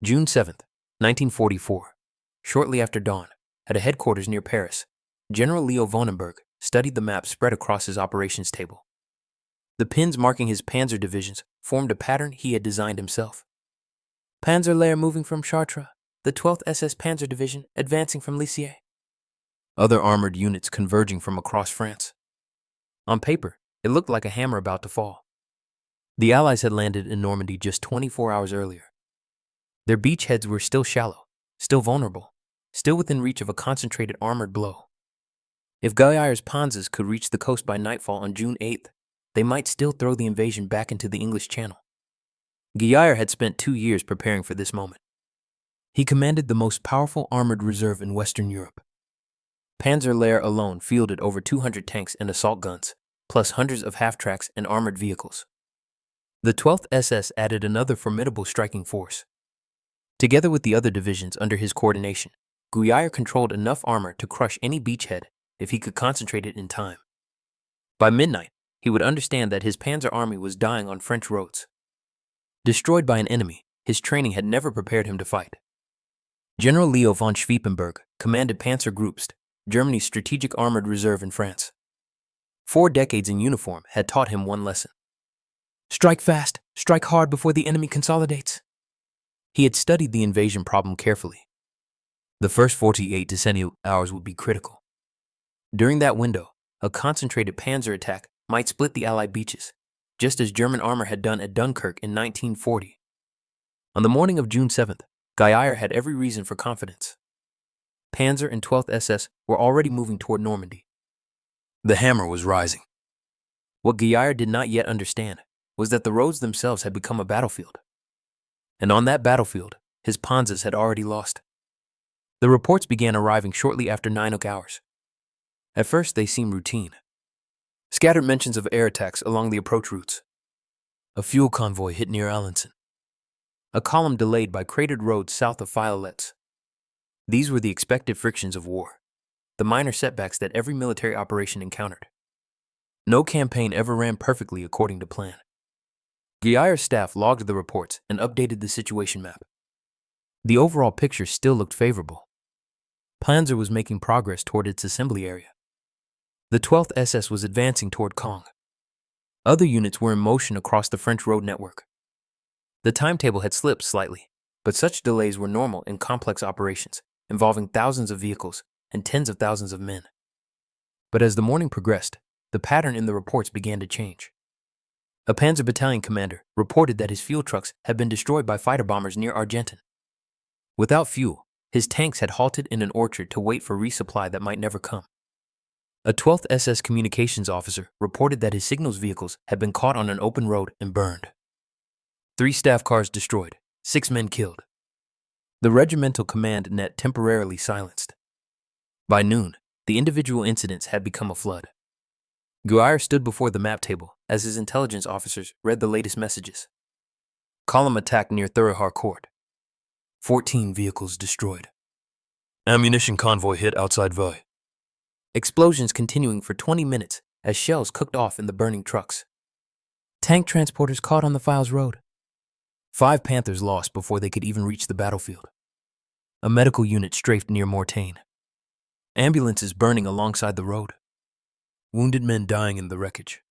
June 7th, 1944. Shortly after dawn, at a headquarters near Paris, General Leo von Schweppenberg studied the map spread across his operations table. The pins marking his panzer divisions formed a pattern he had designed himself. Panzer Lehr moving from Chartres, the 12th SS Panzer Division advancing from Lisieux. Other armored units converging from across France. On paper, it looked like a hammer about to fall. The Allies had landed in Normandy just 24 hours earlier. Their beachheads were still shallow, still vulnerable, still within reach of a concentrated armored blow. If Guyar's panzers could reach the coast by nightfall on June 8th, they might still throw the invasion back into the English Channel. Guyar had spent 2 years preparing for this moment. He commanded the most powerful armored reserve in Western Europe. Panzer Lehr alone fielded over 200 tanks and assault guns, plus hundreds of half-tracks and armored vehicles. The 12th SS added another formidable striking force. Together with the other divisions under his coordination, Guyar controlled enough armor to crush any beachhead if he could concentrate it in time. By midnight, he would understand that his panzer army was dying on French roads. Destroyed by an enemy, his training had never prepared him to fight. General Leo von Schweppenberg commanded Panzer Groups, Germany's strategic armored reserve in France. 4 decades in uniform had taught him one lesson. Strike fast, strike hard before the enemy consolidates. He had studied the invasion problem carefully. The first 48 to 70 hours would be critical. During that window, a concentrated panzer attack might split the Allied beaches, just as German armor had done at Dunkirk in 1940. On the morning of June 7th, Guyar had every reason for confidence. Panzer and 12th SS were already moving toward Normandy. The hammer was rising. What Guyar did not yet understand was that the roads themselves had become a battlefield. And on that battlefield, his panzers had already lost. The reports began arriving shortly after 9 hours. At first, they seemed routine. Scattered mentions of air attacks along the approach routes. A fuel convoy hit near Alençon. A column delayed by cratered roads south of Filets. These were the expected frictions of war, the minor setbacks that every military operation encountered. No campaign ever ran perfectly according to plan. Guyar's staff logged the reports and updated the situation map. The overall picture still looked favorable. Panzer was making progress toward its assembly area. The 12th SS was advancing toward Caen. Other units were in motion across the French road network. The timetable had slipped slightly, but such delays were normal in complex operations involving thousands of vehicles and tens of thousands of men. But as the morning progressed, the pattern in the reports began to change. A Panzer battalion commander reported that his fuel trucks had been destroyed by fighter bombers near Argenton. Without fuel, his tanks had halted in an orchard to wait for resupply that might never come. A 12th SS communications officer reported that his signals vehicles had been caught on an open road and burned. 3 staff cars destroyed, 6 men killed. The regimental command net temporarily silenced. By noon, the individual incidents had become a flood. Guyar stood before the map table as his intelligence officers read the latest messages. Column attack near Thuré-Harcourt. 14 vehicles destroyed. Ammunition convoy hit outside Veuil. Explosions continuing for 20 minutes as shells cooked off in the burning trucks. Tank transporters caught on the Files Road. 5 Panthers lost before they could even reach the battlefield. A medical unit strafed near Mortagne. Ambulances burning alongside the road. Wounded men dying in the wreckage.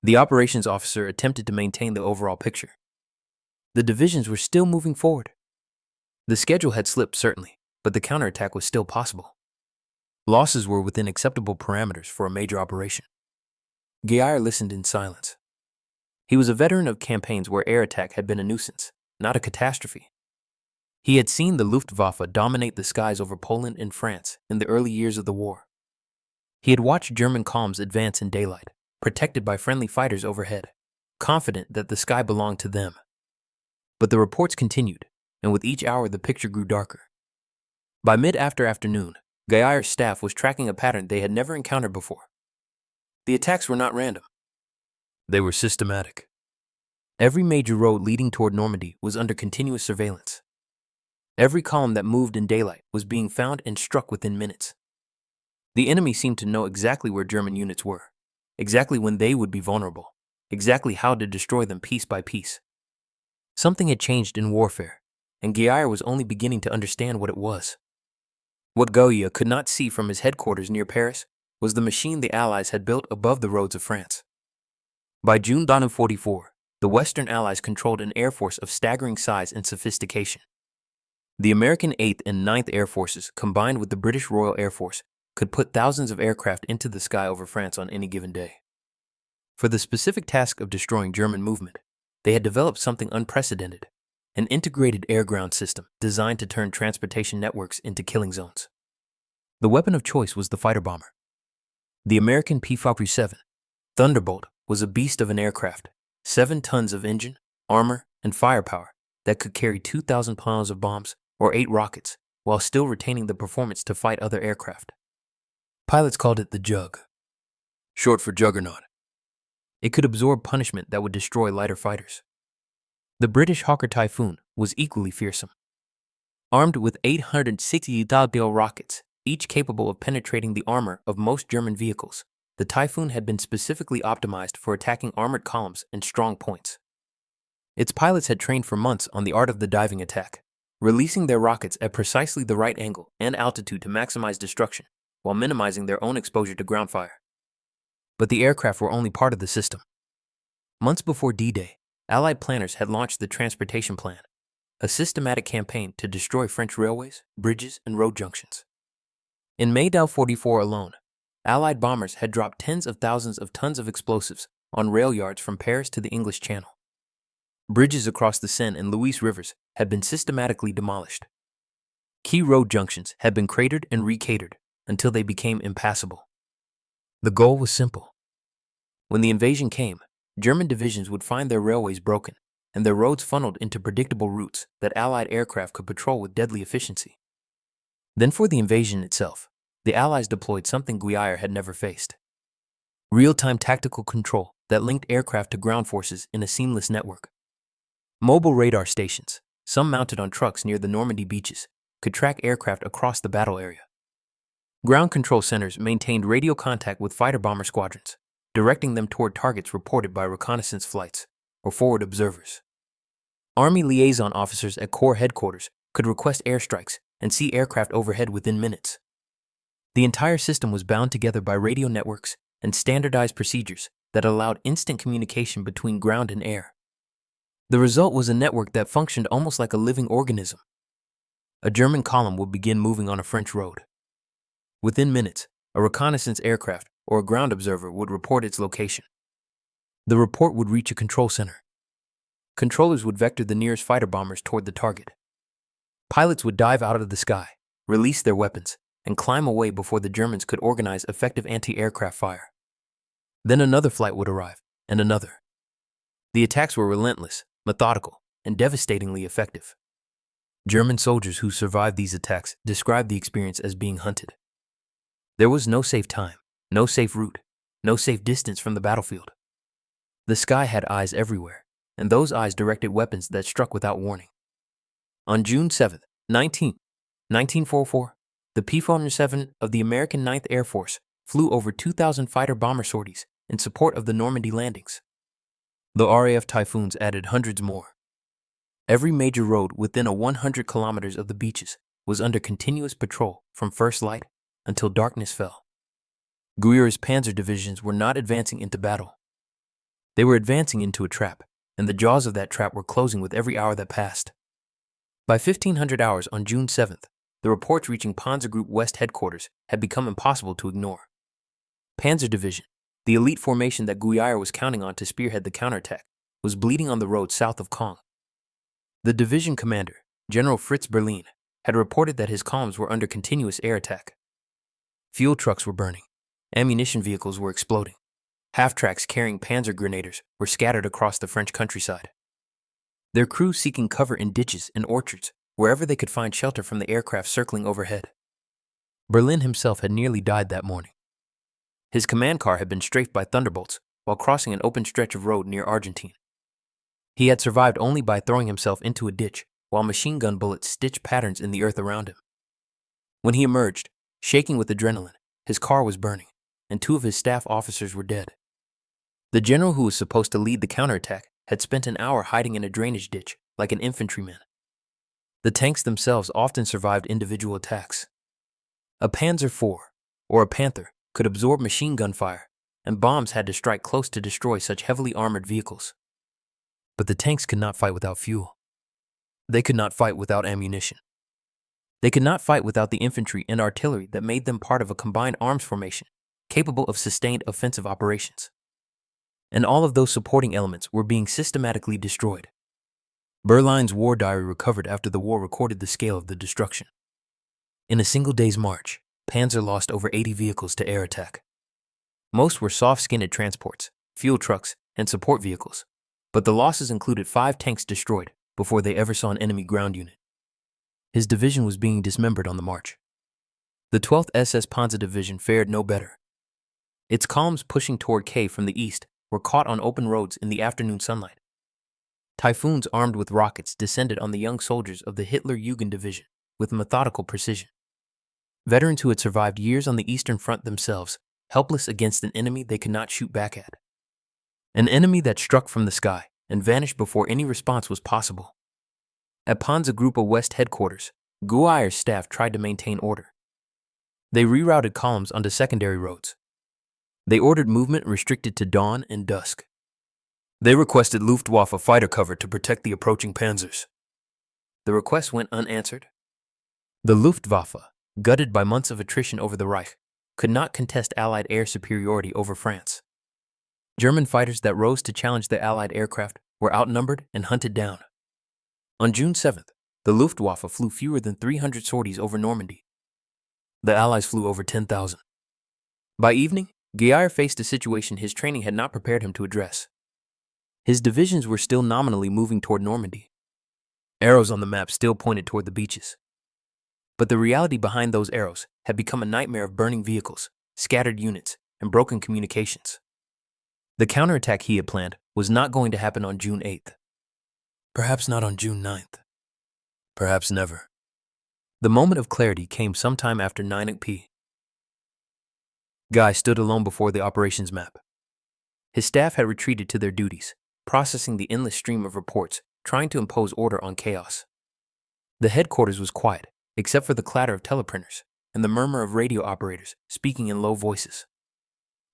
The operations officer attempted to maintain the overall picture. The divisions were still moving forward. The schedule had slipped certainly, but the counterattack was still possible. Losses were within acceptable parameters for a major operation. Guyar listened in silence. He was a veteran of campaigns where air attack had been a nuisance, not a catastrophe. He had seen the Luftwaffe dominate the skies over Poland and France in the early years of the war. He had watched German columns advance in daylight, protected by friendly fighters overhead, confident that the sky belonged to them. But the reports continued, and with each hour the picture grew darker. By mid-afternoon, Guyar's staff was tracking a pattern they had never encountered before. The attacks were not random. They were systematic. Every major road leading toward Normandy was under continuous surveillance. Every column that moved in daylight was being found and struck within minutes. The enemy seemed to know exactly where German units were, exactly when they would be vulnerable, exactly how to destroy them piece by piece. Something had changed in warfare, and Guière was only beginning to understand what it was. What Goya could not see from his headquarters near Paris was the machine the Allies had built above the roads of France. By June 1944, the Western Allies controlled an air force of staggering size and sophistication. The American 8th and 9th Air Forces, combined with the British Royal Air Force, could put thousands of aircraft into the sky over France on any given day. For the specific task of destroying German movement, they had developed something unprecedented, an integrated air-ground system designed to turn transportation networks into killing zones. The weapon of choice was the fighter bomber. The American P-47 Thunderbolt was a beast of an aircraft, 7 tons of engine, armor, and firepower that could carry 2,000 pounds of bombs or 8 rockets while still retaining the performance to fight other aircraft. Pilots called it the Jug, short for Juggernaut. It could absorb punishment that would destroy lighter fighters. The British Hawker Typhoon was equally fearsome. Armed with 860 Thunderbolt rockets, each capable of penetrating the armor of most German vehicles, the Typhoon had been specifically optimized for attacking armored columns and strong points. Its pilots had trained for months on the art of the diving attack, releasing their rockets at precisely the right angle and altitude to maximize destruction, while minimizing their own exposure to ground fire. But the aircraft were only part of the system. Months before D-Day, Allied planners had launched the Transportation Plan, a systematic campaign to destroy French railways, bridges, and road junctions. In May 1944 alone, Allied bombers had dropped tens of thousands of tons of explosives on rail yards from Paris to the English Channel. Bridges across the Seine and Louise rivers had been systematically demolished. Key road junctions had been cratered and re-catered until they became impassable. The goal was simple. When the invasion came, German divisions would find their railways broken and their roads funneled into predictable routes that Allied aircraft could patrol with deadly efficiency. Then for the invasion itself, the Allies deployed something Guière had never faced: real-time tactical control that linked aircraft to ground forces in a seamless network. Mobile radar stations, some mounted on trucks near the Normandy beaches, could track aircraft across the battle area. Ground control centers maintained radio contact with fighter bomber squadrons, directing them toward targets reported by reconnaissance flights or forward observers. Army liaison officers at Corps headquarters could request airstrikes and see aircraft overhead within minutes. The entire system was bound together by radio networks and standardized procedures that allowed instant communication between ground and air. The result was a network that functioned almost like a living organism. A German column would begin moving on a French road. Within minutes, a reconnaissance aircraft or a ground observer would report its location. The report would reach a control center. Controllers would vector the nearest fighter bombers toward the target. Pilots would dive out of the sky, release their weapons, and climb away before the Germans could organize effective anti-aircraft fire. Then another flight would arrive, and another. The attacks were relentless, methodical, and devastatingly effective. German soldiers who survived these attacks described the experience as being hunted. There was no safe time, no safe route, no safe distance from the battlefield. The sky had eyes everywhere, and those eyes directed weapons that struck without warning. On June 7, 1944, the P-47 of the American 9th Air Force flew over 2,000 fighter-bomber sorties in support of the Normandy landings. The RAF Typhoons added hundreds more. Every major road within 100 kilometers of the beaches was under continuous patrol from first light until darkness fell. Guière's panzer divisions were not advancing into battle. They were advancing into a trap, and the jaws of that trap were closing with every hour that passed. By 1500 hours on June 7th, the reports reaching Panzer Group West headquarters had become impossible to ignore. Panzer Division, the elite formation that Guière was counting on to spearhead the counterattack, was bleeding on the road south of Caen. The division commander, General Fritz Berlin, had reported that his columns were under continuous air attack. Fuel trucks were burning. Ammunition vehicles were exploding. Half-tracks carrying panzer grenadiers were scattered across the French countryside. Their crews seeking cover in ditches and orchards, wherever they could find shelter from the aircraft circling overhead. Berlin himself had nearly died that morning. His command car had been strafed by Thunderbolts while crossing an open stretch of road near Argentine. He had survived only by throwing himself into a ditch while machine gun bullets stitched patterns in the earth around him. When he emerged, shaking with adrenaline, his car was burning, and 2 of his staff officers were dead. The general who was supposed to lead the counterattack had spent an hour hiding in a drainage ditch like an infantryman. The tanks themselves often survived individual attacks. A Panzer IV, or a Panther, could absorb machine gun fire, and bombs had to strike close to destroy such heavily armored vehicles. But the tanks could not fight without fuel. They could not fight without ammunition. They could not fight without the infantry and artillery that made them part of a combined arms formation, capable of sustained offensive operations. And all of those supporting elements were being systematically destroyed. Berline's war diary recovered after the war recorded the scale of the destruction. In a single day's march, Panzer lost over 80 vehicles to air attack. Most were soft-skinned transports, fuel trucks, and support vehicles, but the losses included 5 tanks destroyed before they ever saw an enemy ground unit. His division was being dismembered on the march. The 12th SS Panzer Division fared no better. Its columns pushing toward K from the east were caught on open roads in the afternoon sunlight. Typhoons armed with rockets descended on the young soldiers of the Hitler-Jugend Division with methodical precision. Veterans who had survived years on the Eastern Front themselves, helpless against an enemy they could not shoot back at. An enemy that struck from the sky and vanished before any response was possible. At Panzergruppe West headquarters, Gueyer's staff tried to maintain order. They rerouted columns onto secondary roads. They ordered movement restricted to dawn and dusk. They requested Luftwaffe fighter cover to protect the approaching panzers. The request went unanswered. The Luftwaffe, gutted by months of attrition over the Reich, could not contest Allied air superiority over France. German fighters that rose to challenge the Allied aircraft were outnumbered and hunted down. On June 7th, the Luftwaffe flew fewer than 300 sorties over Normandy. The Allies flew over 10,000. By evening, Gueyer faced a situation his training had not prepared him to address. His divisions were still nominally moving toward Normandy. Arrows on the map still pointed toward the beaches. But the reality behind those arrows had become a nightmare of burning vehicles, scattered units, and broken communications. The counterattack he had planned was not going to happen on June 8th. Perhaps not on June 9th. Perhaps never. The moment of clarity came sometime after 9 p.m. Guy stood alone before the operations map. His staff had retreated to their duties, processing the endless stream of reports, trying to impose order on chaos. The headquarters was quiet, except for the clatter of teleprinters and the murmur of radio operators speaking in low voices.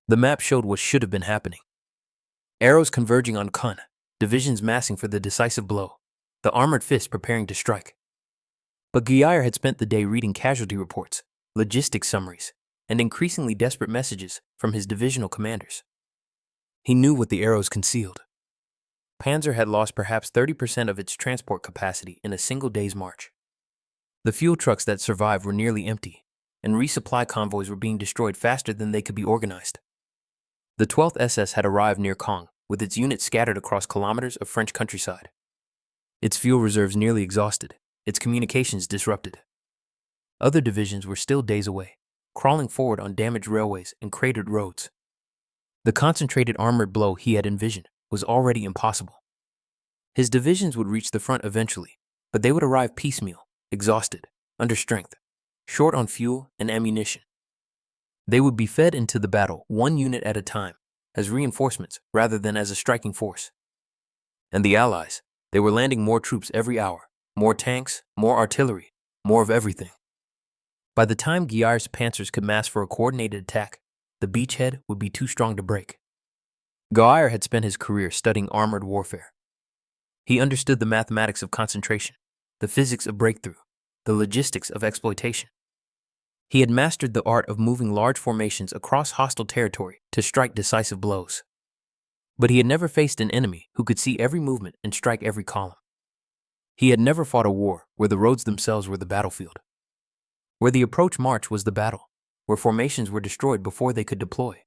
The map showed what should have been happening. Arrows converging on Kun, divisions massing for the decisive blow, the armored fist preparing to strike. But Gueyer had spent the day reading casualty reports, logistics summaries, and increasingly desperate messages from his divisional commanders. He knew what the arrows concealed. Panzer had lost perhaps 30% of its transport capacity in a single day's march. The fuel trucks that survived were nearly empty, and resupply convoys were being destroyed faster than they could be organized. The 12th SS had arrived near Caen, with its units scattered across kilometers of French countryside. Its fuel reserves nearly exhausted, its communications disrupted. Other divisions were still days away, crawling forward on damaged railways and cratered roads. The concentrated armored blow he had envisioned was already impossible. His divisions would reach the front eventually, but they would arrive piecemeal, exhausted, under strength, short on fuel and ammunition. They would be fed into the battle one unit at a time, as reinforcements rather than as a striking force. And the Allies, they were landing more troops every hour, more tanks, more artillery, more of everything. By the time Gueyer's panzers could mass for a coordinated attack, the beachhead would be too strong to break. Gueyer had spent his career studying armored warfare. He understood the mathematics of concentration, the physics of breakthrough, the logistics of exploitation. He had mastered the art of moving large formations across hostile territory to strike decisive blows. But he had never faced an enemy who could see every movement and strike every column. He had never fought a war where the roads themselves were the battlefield, where the approach march was the battle, where formations were destroyed before they could deploy.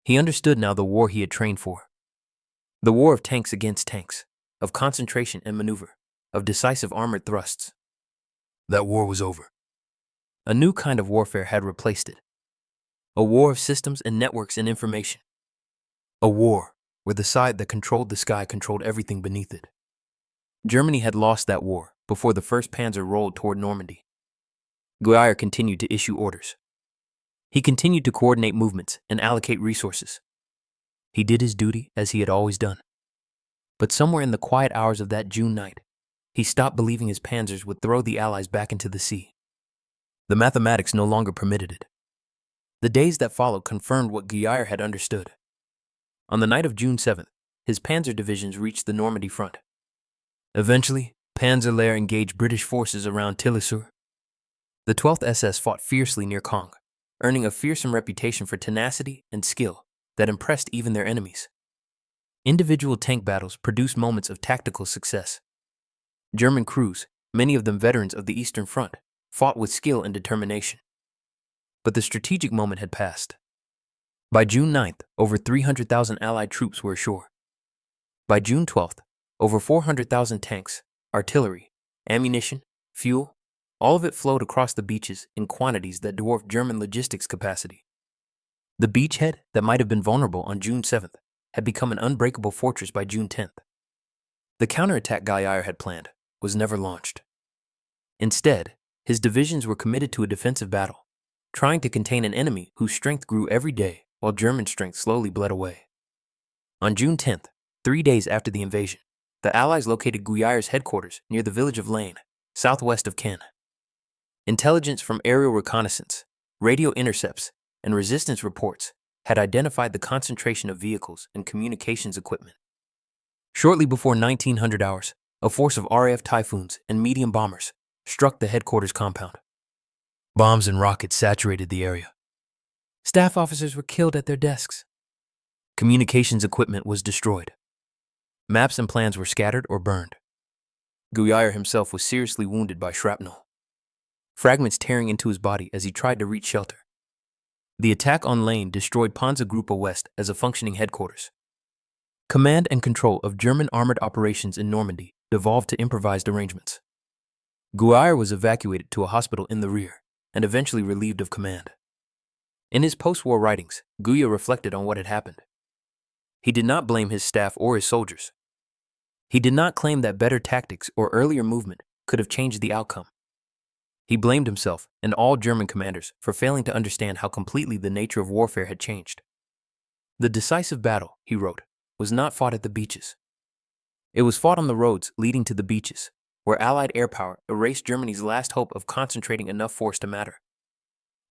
He understood now the war he had trained for. The war of tanks against tanks, of concentration and maneuver, of decisive armored thrusts. That war was over. A new kind of warfare had replaced it. A war of systems and networks and information. A war where the side that controlled the sky controlled everything beneath it. Germany had lost that war before the 1st Panzer rolled toward Normandy. Gueyer continued to issue orders. He continued to coordinate movements and allocate resources. He did his duty as he had always done. But somewhere in the quiet hours of that June night, he stopped believing his panzers would throw the Allies back into the sea. The mathematics no longer permitted it. The days that followed confirmed what Guyair had understood. On the night of June 7th, his panzer divisions reached the Normandy front. Eventually, Panzer Lehr engaged British forces around Tillisur. The 12th SS fought fiercely near Caen, earning a fearsome reputation for tenacity and skill that impressed even their enemies. Individual tank battles produced moments of tactical success. German crews, many of them veterans of the Eastern Front, fought with skill and determination. But the strategic moment had passed. By June 9th, over 300,000 Allied troops were ashore. By June 12th, over 400,000 tanks, artillery, ammunition, fuel, all of it flowed across the beaches in quantities that dwarfed German logistics capacity. The beachhead that might have been vulnerable on June 7th had become an unbreakable fortress by June 10th. The counterattack Guyair had planned was never launched. Instead, his divisions were committed to a defensive battle, trying to contain an enemy whose strength grew every day while German strength slowly bled away. On June 10th, 3 days after the invasion, the Allies located Guyair's headquarters near the village of Lane, southwest of Caen. Intelligence from aerial reconnaissance, radio intercepts, and resistance reports had identified the concentration of vehicles and communications equipment. Shortly before 1900 hours, a force of RAF Typhoons and medium bombers struck the headquarters compound. Bombs and rockets saturated the area. Staff officers were killed at their desks. Communications equipment was destroyed. Maps and plans were scattered or burned. Guyair himself was seriously wounded by shrapnel, fragments tearing into his body as he tried to reach shelter. The attack on Lane destroyed Panzergruppe West as a functioning headquarters. Command and control of German armored operations in Normandy devolved to improvised arrangements. Guyair was evacuated to a hospital in the rear and eventually relieved of command. In his post-war writings, Guyair reflected on what had happened. He did not blame his staff or his soldiers. He did not claim that better tactics or earlier movement could have changed the outcome. He blamed himself and all German commanders for failing to understand how completely the nature of warfare had changed. The decisive battle, he wrote, was not fought at the beaches. It was fought on the roads leading to the beaches, where Allied air power erased Germany's last hope of concentrating enough force to matter.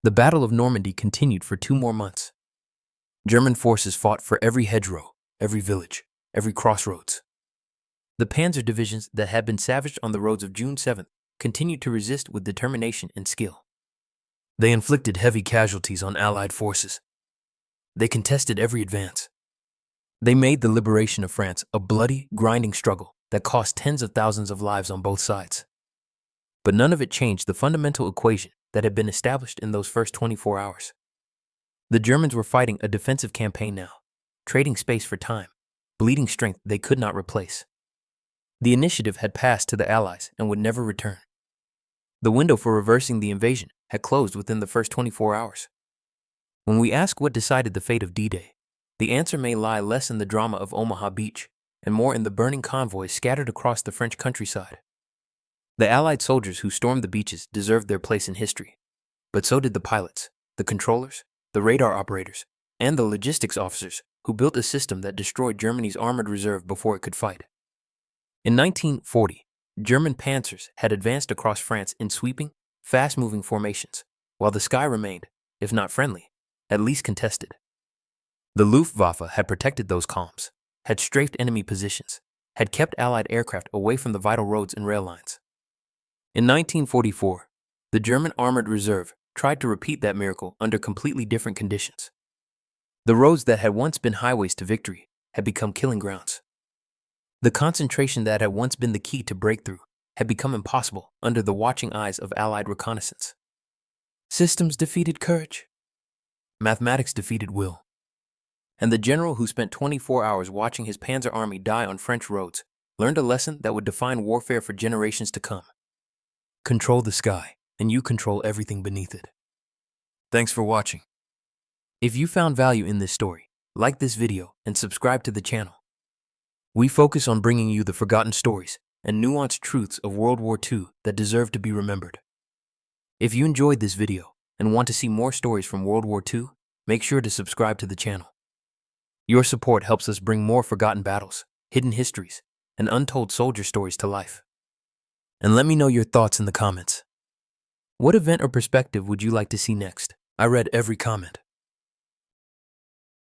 The Battle of Normandy continued for 2 more months. German forces fought for every hedgerow, every village, every crossroads. The panzer divisions that had been savaged on the roads of June 7th continued to resist with determination and skill. They inflicted heavy casualties on Allied forces. They contested every advance. They made the liberation of France a bloody, grinding struggle that cost tens of thousands of lives on both sides. But none of it changed the fundamental equation that had been established in those first 24 hours. The Germans were fighting a defensive campaign now, trading space for time, bleeding strength they could not replace. The initiative had passed to the Allies and would never return. The window for reversing the invasion had closed within the first 24 hours. When we ask what decided the fate of D-Day, the answer may lie less in the drama of Omaha Beach and more in the burning convoys scattered across the French countryside. The Allied soldiers who stormed the beaches deserved their place in history, but so did the pilots, the controllers, the radar operators, and the logistics officers who built a system that destroyed Germany's armored reserve before it could fight. In 1940, German panzers had advanced across France in sweeping, fast-moving formations, while the sky remained, if not friendly, at least contested. The Luftwaffe had protected those columns, had strafed enemy positions, had kept Allied aircraft away from the vital roads and rail lines. In 1944, the German armored reserve tried to repeat that miracle under completely different conditions. The roads that had once been highways to victory had become killing grounds. The concentration that had once been the key to breakthrough had become impossible under the watching eyes of Allied reconnaissance. Systems defeated courage. Mathematics defeated will. And the general who spent 24 hours watching his panzer army die on French roads learned a lesson that would define warfare for generations to come. Control the sky, and you control everything beneath it. Thanks for watching. If you found value in this story, like this video and subscribe to the channel. We focus on bringing you the forgotten stories and nuanced truths of World War II that deserve to be remembered. If you enjoyed this video and want to see more stories from World War II, make sure to subscribe to the channel. Your support helps us bring more forgotten battles, hidden histories, and untold soldier stories to life. And let me know your thoughts in the comments. What event or perspective would you like to see next? I read every comment.